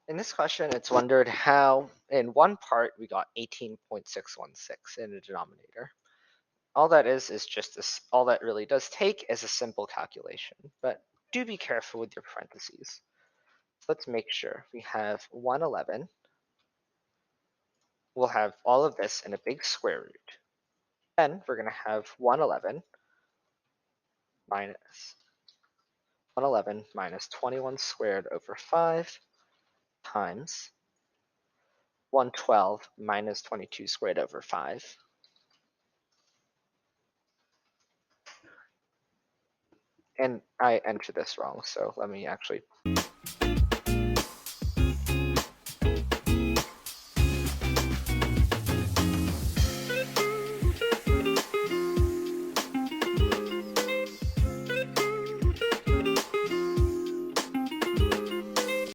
In this question, it's wondered how, in one part, we got 18.616 in the denominator. All that is just this, all that really does take is a simple calculation, but do be careful with your parentheses. So let's make sure we have 111. We'll have all of this in a big square root. Then we're going to have 111 minus 21 squared over 5 times 112 minus 22 squared over 5. And I entered this wrong, so let me actually